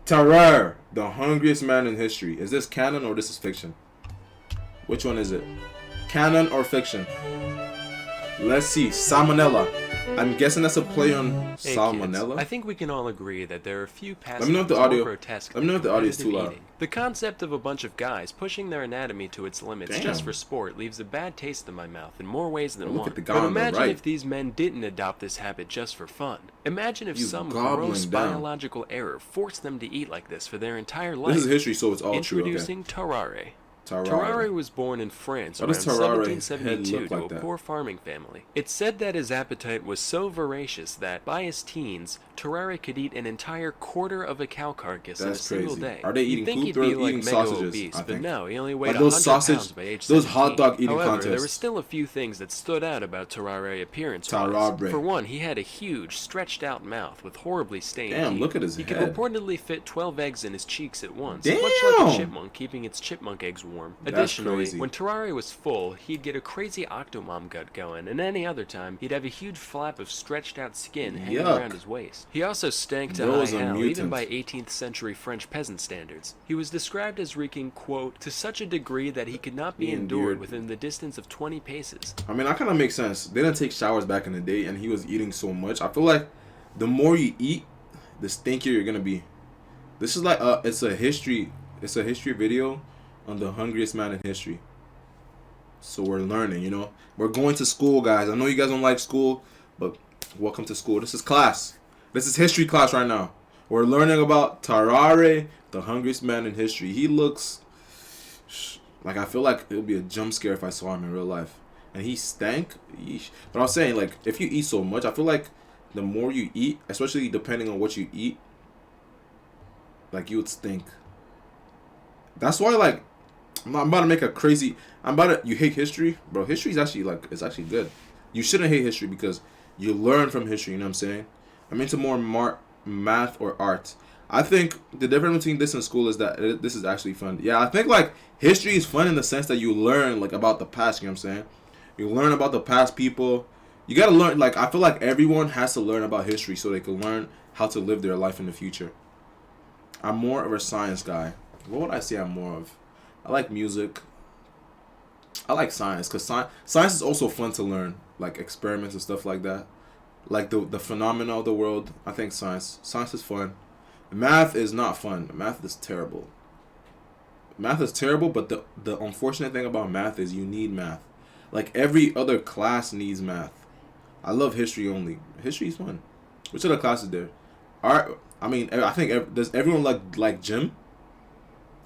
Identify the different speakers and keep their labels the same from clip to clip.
Speaker 1: TARARE, the hungriest man in history. Is this canon or this is fiction? Which one is it? Canon or fiction? Let's see. Salmonella. I'm guessing that's a play on
Speaker 2: Hey kids,
Speaker 1: salmonella.
Speaker 2: I think we can all agree that there are few
Speaker 1: Let me know if
Speaker 2: pastimes
Speaker 1: the audio.
Speaker 2: more grotesque
Speaker 1: Let me know
Speaker 2: than
Speaker 1: if the audio is too
Speaker 2: competitive
Speaker 1: loud.
Speaker 2: eating. The concept of a bunch of guys pushing their anatomy to its limits just
Speaker 1: Damn.
Speaker 2: for sport leaves a bad taste in my mouth in more ways than
Speaker 1: Look
Speaker 2: one.
Speaker 1: at the guy
Speaker 2: But
Speaker 1: on the
Speaker 2: imagine
Speaker 1: right.
Speaker 2: if these men didn't adopt this habit just for fun. Imagine if
Speaker 1: He's
Speaker 2: some
Speaker 1: gobbling
Speaker 2: gross
Speaker 1: down.
Speaker 2: biological error forced them to eat like this for their entire
Speaker 1: This
Speaker 2: life.
Speaker 1: is history, so it's all true. Okay.
Speaker 2: Introducing Tarare.
Speaker 1: TARARE.
Speaker 2: Tarare was born in France
Speaker 1: Why
Speaker 2: around
Speaker 1: does Tarare head
Speaker 2: 1772
Speaker 1: look
Speaker 2: to
Speaker 1: like
Speaker 2: a
Speaker 1: that?
Speaker 2: poor farming family. It's said that his appetite was so voracious that, by his teens, Tarare could eat an entire quarter of a cow carcass in a
Speaker 1: That's
Speaker 2: single
Speaker 1: crazy.
Speaker 2: day.
Speaker 1: Are they
Speaker 2: You'd
Speaker 1: eating
Speaker 2: think
Speaker 1: poop
Speaker 2: he'd
Speaker 1: or
Speaker 2: be like
Speaker 1: eating
Speaker 2: mega
Speaker 1: sausages?
Speaker 2: obese,
Speaker 1: I
Speaker 2: but
Speaker 1: think.
Speaker 2: no, he only weighed
Speaker 1: Like those
Speaker 2: 100
Speaker 1: sausage,
Speaker 2: pounds by age
Speaker 1: those
Speaker 2: 17.
Speaker 1: hot dog eating
Speaker 2: However,
Speaker 1: contests.
Speaker 2: there were still a few things that stood out about Tarare appearance-wise.
Speaker 1: Tarare.
Speaker 2: For one, he had a huge, stretched-out mouth with horribly stained
Speaker 1: Damn,
Speaker 2: teeth.
Speaker 1: look at his
Speaker 2: He could
Speaker 1: head.
Speaker 2: reportedly fit 12 eggs in his cheeks at once,
Speaker 1: Damn.
Speaker 2: much like a chipmunk keeping its chipmunk eggs warm.
Speaker 1: That's
Speaker 2: Additionally,
Speaker 1: crazy.
Speaker 2: when Tarare was full, he'd get a crazy octomom gut going, and any other time, he'd have a huge flap of stretched out skin hanging
Speaker 1: Yuck.
Speaker 2: around his waist. He also stank to
Speaker 1: Bro's
Speaker 2: high
Speaker 1: a
Speaker 2: hell,
Speaker 1: mutant.
Speaker 2: even by 18th century French peasant standards. He was described as reeking, quote, to such a degree that he could not be
Speaker 1: He
Speaker 2: endured
Speaker 1: endured.
Speaker 2: within the distance of 20 paces.
Speaker 1: I mean, that kind of makes sense. They didn't take showers back in the day, and he was eating so much. I feel like the more you eat, the stinkier you're gonna be. This is like it's a history video on the hungriest man in history. So we're learning, you know. We're going to school, guys. I know you guys don't like school, but welcome to school. This is class. This is history class right now. We're learning about Tarare, the hungriest man in history. He looks like, I feel like it would be a jump scare if I saw him in real life. And he stank. Yeesh. But I was saying, like, if you eat so much, I feel like the more you eat, especially depending on what you eat, like, you would stink. That's why, like, I'm about to make a crazy. You hate history, bro. History is actually like, it's actually good. You shouldn't hate history because you learn from history. You know what I'm saying? I'm into more math or art. I think the difference between this and school is that this is actually fun. Yeah, I think like history is fun in the sense that you learn like about the past. You know what I'm saying? You learn about the past people. You gotta learn. Like, I feel like everyone has to learn about history so they can learn how to live their life in the future. I'm more of a science guy. What would I say I'm more of? I like music. I like science because science is also fun to learn, like experiments and stuff like that, like the phenomena of the world. I think science is fun. Math is not fun. Math is terrible. Math is terrible, but the unfortunate thing about math is you need math. Like, every other class needs math. I love history only. History is fun. Which other classes there? Art. I mean, I think does everyone like gym?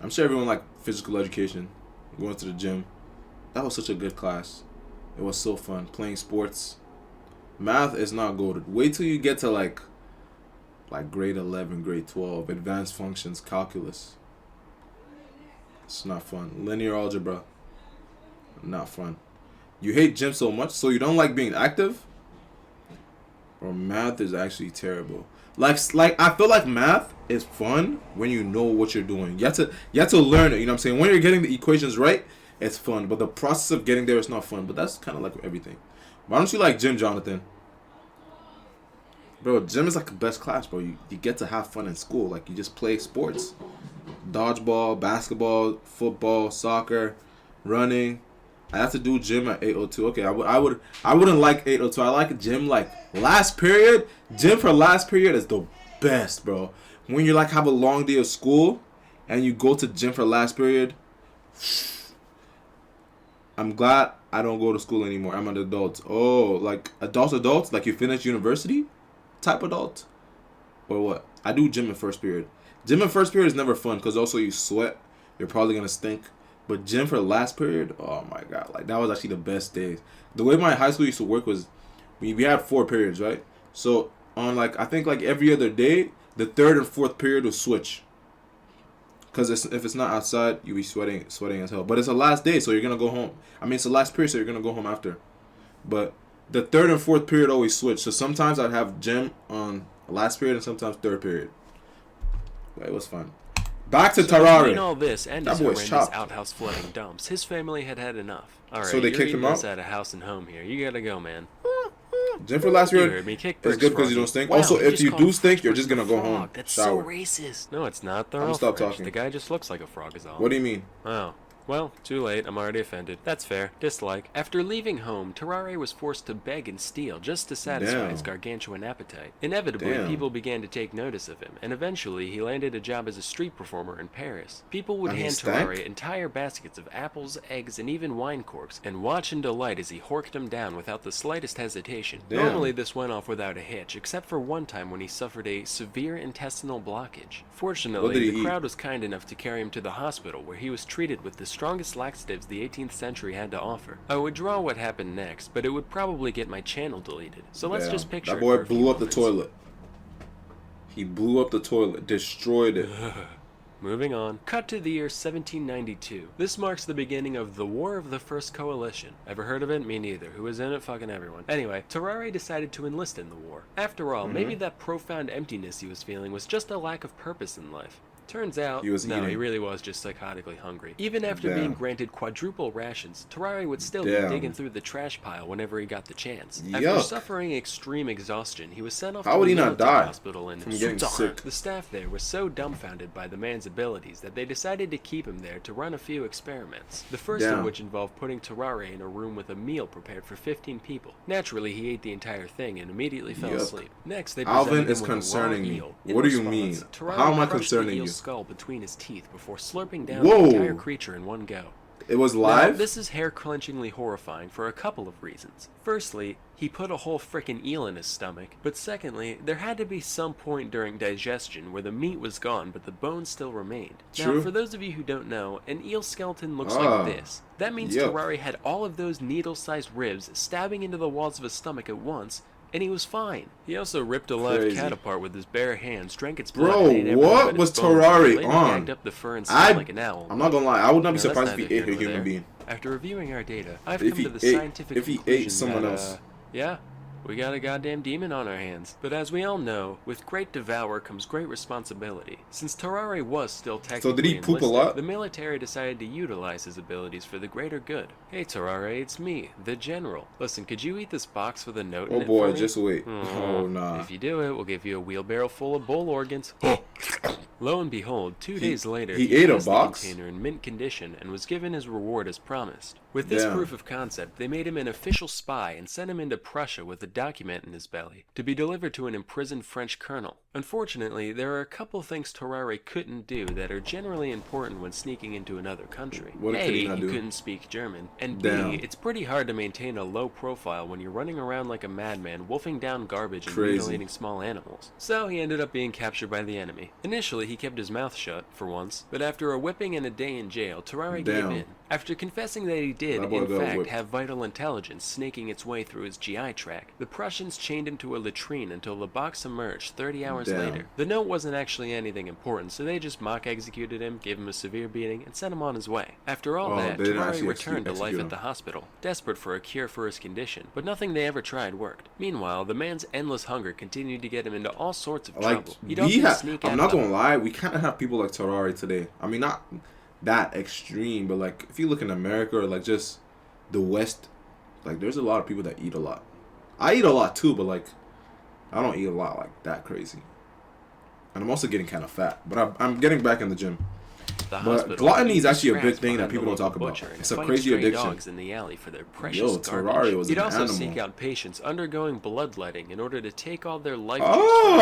Speaker 1: I'm sure everyone like physical education, going to the gym. That was such a good class. It was so fun playing sports. Math is not good. Wait till you get to like grade 11, grade 12, advanced functions, calculus. It's not fun. Linear algebra, not fun. You hate gym so much, so you don't like being active? Or math is actually terrible. Like I feel like math is fun when you know what you're doing. You have to learn it, you know what I'm saying? When you're getting the equations right, it's fun. But the process of getting there is not fun. But that's kind of like everything. Why don't you like gym, Jonathan? Bro, gym is like the best class, bro. You get to have fun in school. Like, you just play sports. Dodgeball, basketball, football, soccer, running. I have to do gym at 8:02. Okay, I wouldn't like 8:02. I like gym like last period. Gym for last period is the best, bro. When you like have a long day of school and you go to gym for last period. I'm glad I don't go to school anymore. I'm an adult. Oh, like adults? Like, you finish university type adult? Or what? I do gym in first period. Gym in first period is never fun because also you sweat. You're probably going to stink. But gym for last period, oh my God. Like, that was actually the best days. The way my high school used to work was we had 4 periods, right? So on like, I think like every other day, the third and fourth period would switch. Because if it's not outside, you be sweating as hell. But it's the last day, so you're going to go home. I mean, it's the last period, so you're going to go home after. But the third and fourth period always switch. So sometimes I'd have gym on last period and sometimes third period. But it was fun. Back to Tarare.
Speaker 2: Between all this and his
Speaker 1: That boy's
Speaker 2: horrendous
Speaker 1: chopped.
Speaker 2: outhouse flooding dumps, his family had enough. All right,
Speaker 1: So they
Speaker 2: you're
Speaker 1: kicked
Speaker 2: eating
Speaker 1: him
Speaker 2: this
Speaker 1: out?
Speaker 2: out of house and home here. You gotta go, man.
Speaker 1: Gym for last
Speaker 2: You
Speaker 1: period
Speaker 2: heard me. Kick
Speaker 1: is
Speaker 2: bricks,
Speaker 1: good because you
Speaker 2: Froggy.
Speaker 1: don't stink.
Speaker 2: Wow,
Speaker 1: Also,
Speaker 2: he
Speaker 1: if
Speaker 2: just
Speaker 1: you
Speaker 2: called
Speaker 1: do
Speaker 2: a
Speaker 1: stink,
Speaker 2: French
Speaker 1: you're just
Speaker 2: person
Speaker 1: gonna
Speaker 2: a
Speaker 1: go home,
Speaker 2: frog. That's
Speaker 1: shower.
Speaker 2: so racist. No, it's not. They're
Speaker 1: I'm
Speaker 2: all
Speaker 1: gonna stop
Speaker 2: French.
Speaker 1: talking.
Speaker 2: The guy just looks like a frog is all.
Speaker 1: What do you mean?
Speaker 2: Oh. Well, too late. I'm already offended. That's fair. Dislike. After leaving home, Tarare was forced to beg and steal just to satisfy his
Speaker 1: Damn.
Speaker 2: gargantuan appetite. Inevitably,
Speaker 1: Damn.
Speaker 2: people began to take notice of him, and eventually he landed a job as a street performer in Paris. People would
Speaker 1: And he
Speaker 2: hand
Speaker 1: stank?
Speaker 2: Tarare entire baskets of apples, eggs, and even wine corks, and watch in delight as he horked them down without the slightest hesitation.
Speaker 1: Damn.
Speaker 2: Normally, this went off without a hitch, except for one time when he suffered a severe intestinal blockage.
Speaker 1: What did
Speaker 2: Fortunately,
Speaker 1: he
Speaker 2: the
Speaker 1: eat?
Speaker 2: crowd was kind enough to carry him to the hospital, where he was treated with the strongest laxatives the 18th century had to offer. I would draw what happened next, but it would probably get my channel deleted. So let's
Speaker 1: Damn.
Speaker 2: just picture
Speaker 1: That
Speaker 2: it
Speaker 1: boy
Speaker 2: for a few
Speaker 1: blew up the
Speaker 2: moments.
Speaker 1: toilet. He blew up the toilet, destroyed it.
Speaker 2: Moving on. Cut to the year 1792. This marks the beginning of the War of the First Coalition. Ever heard of it? Me neither. Who was in it? Fucking everyone. Anyway, Tarare decided to enlist in the war. After all, maybe that profound emptiness he was feeling was just a lack of purpose in life. Turns out,
Speaker 1: He was
Speaker 2: no,
Speaker 1: eating.
Speaker 2: he really was just psychotically hungry. Even after
Speaker 1: Damn.
Speaker 2: being granted quadruple rations, Tarare would still be
Speaker 1: Damn.
Speaker 2: digging through the trash pile whenever he got the chance.
Speaker 1: Yuck.
Speaker 2: After suffering extreme exhaustion, he was sent off
Speaker 1: How
Speaker 2: to
Speaker 1: would
Speaker 2: a
Speaker 1: he not
Speaker 2: military
Speaker 1: die
Speaker 2: hospital in
Speaker 1: from getting sick?
Speaker 2: The staff there was so dumbfounded by the man's abilities that they decided to keep him there to run a few experiments. The first
Speaker 1: Damn.
Speaker 2: of which involved putting Tarare in a room with a meal prepared for 15 people. Naturally, he ate the entire thing and immediately fell
Speaker 1: Yuck.
Speaker 2: asleep. Next, they
Speaker 1: Alvin
Speaker 2: presented
Speaker 1: is
Speaker 2: him with a raw
Speaker 1: concerning me.
Speaker 2: eel. In
Speaker 1: What do you
Speaker 2: response,
Speaker 1: mean?
Speaker 2: Tarare
Speaker 1: How am I
Speaker 2: crushed the
Speaker 1: concerning
Speaker 2: eel's
Speaker 1: you?
Speaker 2: skull between his teeth before slurping down
Speaker 1: Whoa.
Speaker 2: the entire creature in one go.
Speaker 1: It was
Speaker 2: Now,
Speaker 1: live?
Speaker 2: this is hair-clenchingly horrifying for a couple of reasons. Firstly, he put a whole frickin' eel in his stomach, but secondly, there had to be some point during digestion where the meat was gone but the bones still remained. Now,
Speaker 1: True.
Speaker 2: for those of you who don't know, an eel skeleton looks
Speaker 1: Ah,
Speaker 2: like this. That means
Speaker 1: yuck.
Speaker 2: Tarare had all of those needle-sized ribs stabbing into the walls of his stomach at once, and he was fine. He also ripped a live
Speaker 1: Crazy.
Speaker 2: cat apart with his bare hands, drank its blood,
Speaker 1: Bro,
Speaker 2: and ate everything
Speaker 1: what
Speaker 2: but
Speaker 1: was
Speaker 2: its bones,
Speaker 1: Tarare
Speaker 2: and later
Speaker 1: on?
Speaker 2: gagged up the fur and skin like an owl.
Speaker 1: I'm not gonna lie, I would not be
Speaker 2: Now, that's
Speaker 1: surprised if he
Speaker 2: neither
Speaker 1: ate
Speaker 2: here
Speaker 1: a
Speaker 2: nor
Speaker 1: human
Speaker 2: there.
Speaker 1: being.
Speaker 2: After reviewing our data, I've
Speaker 1: If
Speaker 2: come
Speaker 1: he
Speaker 2: to the
Speaker 1: ate-
Speaker 2: scientific
Speaker 1: if he ate
Speaker 2: conclusion
Speaker 1: someone
Speaker 2: that,
Speaker 1: else.
Speaker 2: Yeah, we got a goddamn demon on our hands. But as we all know, with great devour comes great responsibility. Since Tarare was still technically
Speaker 1: So did he poop a
Speaker 2: enlisted,
Speaker 1: lot?
Speaker 2: the military decided to utilize his abilities for the greater good. Hey Tarare, it's me, the General. Listen, could you eat this box with a note in
Speaker 1: Oh
Speaker 2: it
Speaker 1: boy,
Speaker 2: for me?
Speaker 1: just wait.
Speaker 2: Aw,
Speaker 1: Oh nah.
Speaker 2: If you do it, we'll give you a wheelbarrow full of bull organs. Lo and behold, 2 days later,
Speaker 1: he ate a
Speaker 2: passed the
Speaker 1: box?
Speaker 2: container in mint condition and was given his reward as promised. With this
Speaker 1: Damn.
Speaker 2: proof of concept, they made him an official spy and sent him into Prussia with a document in his belly to be delivered to an imprisoned French colonel. Unfortunately, there are a couple things Tarare couldn't do that are generally important when sneaking into another country.
Speaker 1: What
Speaker 2: A,
Speaker 1: could he not do?
Speaker 2: couldn't speak German, and
Speaker 1: Damn.
Speaker 2: B, it's pretty hard to maintain a low profile when you're running around like a madman, wolfing down garbage and
Speaker 1: Crazy.
Speaker 2: mutilating small animals. So he ended up being captured by the enemy. Initially, he kept his mouth shut, for once, but after a whipping and a day in jail, Tarare gave
Speaker 1: Damn.
Speaker 2: in. After confessing that he did,
Speaker 1: That boy
Speaker 2: in
Speaker 1: got
Speaker 2: fact,
Speaker 1: whipped.
Speaker 2: have vital intelligence snaking its way through his GI tract, the Prussians chained him to a latrine until the box emerged 30 hours
Speaker 1: Damn.
Speaker 2: later. The note wasn't actually anything important, so they just mock executed him, gave him a severe beating, and sent him on his way. After all
Speaker 1: Oh,
Speaker 2: that,
Speaker 1: they didn't
Speaker 2: Tarare
Speaker 1: actually
Speaker 2: returned to life
Speaker 1: execute
Speaker 2: at
Speaker 1: him.
Speaker 2: the hospital, desperate for a cure for his condition, but nothing they ever tried worked. Meanwhile, the man's endless hunger continued to get him into all sorts of
Speaker 1: Like
Speaker 2: trouble. He'd
Speaker 1: we
Speaker 2: often
Speaker 1: have,
Speaker 2: sneak
Speaker 1: I'm
Speaker 2: out
Speaker 1: not
Speaker 2: the
Speaker 1: gonna lie, we kind of have people like Tarare today. I mean, not that extreme, but like if you look in America or like just the West, like there's a lot of people that eat a lot. I eat a lot too, but like I don't eat a lot like that crazy. And I'm also getting kind of fat, but I'm getting back in the gym.
Speaker 2: The
Speaker 1: But
Speaker 2: hospital,
Speaker 1: gluttony is
Speaker 2: he
Speaker 1: actually a
Speaker 2: scraps
Speaker 1: big thing that
Speaker 2: behind
Speaker 1: people
Speaker 2: the
Speaker 1: don't talk
Speaker 2: local
Speaker 1: about.
Speaker 2: butcher and
Speaker 1: It's a
Speaker 2: fight
Speaker 1: crazy
Speaker 2: stray
Speaker 1: addiction.
Speaker 2: dogs in the alley for their precious
Speaker 1: Yo,
Speaker 2: garbage.
Speaker 1: Tarare was
Speaker 2: He'd
Speaker 1: an
Speaker 2: also
Speaker 1: animal.
Speaker 2: seek out patients undergoing bloodletting in order to take all their life juice
Speaker 1: Ah!
Speaker 2: from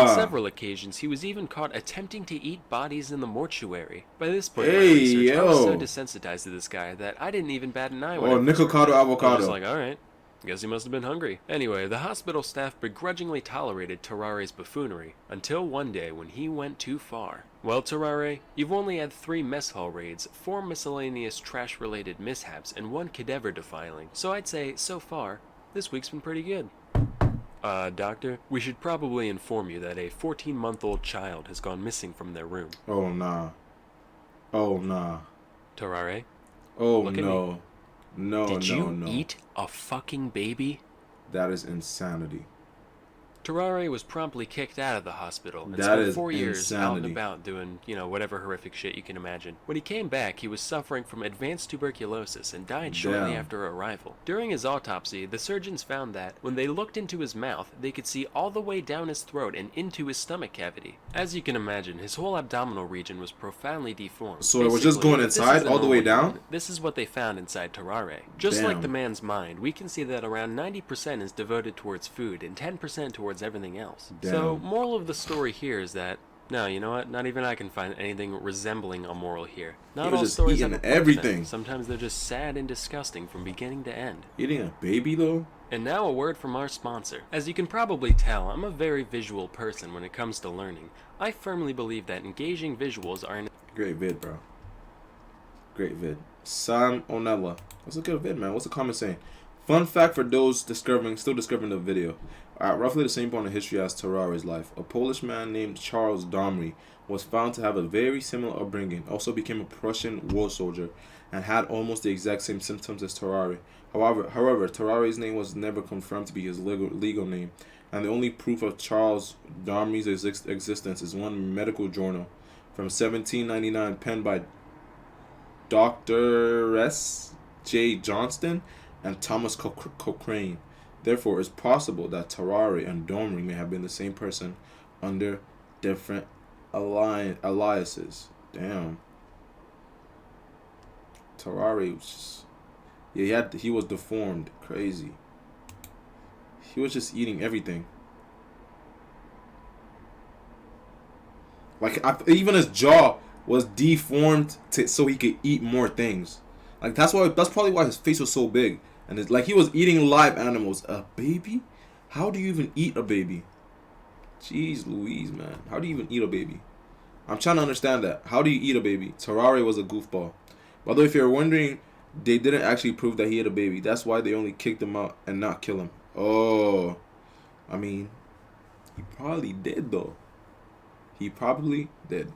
Speaker 2: us. On several occasions, he was even caught attempting to eat bodies in the mortuary. By this point in my
Speaker 1: Hey,
Speaker 2: research, I was so
Speaker 1: yo.
Speaker 2: desensitized to this guy that I didn't even bat an eye when
Speaker 1: Or
Speaker 2: I first
Speaker 1: Nicocado
Speaker 2: heard that. I was
Speaker 1: avocado.
Speaker 2: just like, all right. Guess he must have been hungry. Anyway, the hospital staff begrudgingly tolerated Tarare's buffoonery, until one day when he went too far. Well, Tarare, you've only had 3 mess hall raids, 4 miscellaneous trash-related mishaps, and 1 cadaver defiling. So I'd say, so far, this week's been pretty good. Doctor, we should probably inform you that a 14-month-old child has gone missing from their room.
Speaker 1: Oh nah. Oh nah.
Speaker 2: Tarare,
Speaker 1: Oh
Speaker 2: Look at
Speaker 1: no. No,
Speaker 2: did
Speaker 1: no,
Speaker 2: you
Speaker 1: no.
Speaker 2: eat a fucking baby?
Speaker 1: That is insanity.
Speaker 2: Tarare was promptly kicked out of the hospital and
Speaker 1: That
Speaker 2: spent
Speaker 1: is
Speaker 2: 4 years out and
Speaker 1: insanity.
Speaker 2: about doing, whatever horrific shit you can imagine. When he came back, he was suffering from advanced tuberculosis and died shortly
Speaker 1: Damn.
Speaker 2: after arrival. During his autopsy, the surgeons found that when they looked into his mouth, they could see all the way down his throat and into his stomach cavity. As you can imagine, his whole abdominal region was profoundly deformed.
Speaker 1: So it was just going
Speaker 2: Basically, if this
Speaker 1: inside
Speaker 2: is a
Speaker 1: all the way
Speaker 2: normal
Speaker 1: down?
Speaker 2: human, this is what they found inside Tarare. Just like the
Speaker 1: Damn.
Speaker 2: man's mind, we can see that around 90% is devoted towards food and 10% towards everything else. So,
Speaker 1: Damn.
Speaker 2: moral of the story here is that, no, you know what? Not even I can find anything resembling a moral here. Not
Speaker 1: was
Speaker 2: all
Speaker 1: just
Speaker 2: stories have
Speaker 1: eating
Speaker 2: a punchline.
Speaker 1: everything.
Speaker 2: Sometimes they're just sad and disgusting from beginning to end.
Speaker 1: Eating a baby though?
Speaker 2: And now a word from our sponsor. As you can probably tell, I'm a very visual person when it comes to learning. I firmly believe that engaging visuals are an
Speaker 1: Great vid, bro. Great vid. Nella. What's a good vid, man? What's the comment saying? Fun fact for those still discovering the video. At roughly the same point in history as Tarare's life, a Polish man named Charles Domry was found to have a very similar upbringing, also became a Prussian war soldier, and had almost the exact same symptoms as Tarare. However, Tarare's name was never confirmed to be his legal name, and the only proof of Charles Domry's existence is one medical journal from 1799 penned by Dr. S. J. Johnston and Thomas Cochrane. Therefore, it's possible that Tarare and Domry may have been the same person under different aliases. Damn. Tarare was just, yeah, he was deformed. Crazy. He was just eating everything. Like, even his jaw was deformed so he could eat more things. Like, that's probably why his face was so big. And it's like he was eating live animals. A baby? How do you even eat a baby? Jeez Louise, man. How do you even eat a baby? I'm trying to understand that. How do you eat a baby? Tarare was a goofball. By the way, if you're wondering, they didn't actually prove that he had a baby. That's why they only kicked him out and not kill him. Oh. I mean, he probably did, though. He probably did.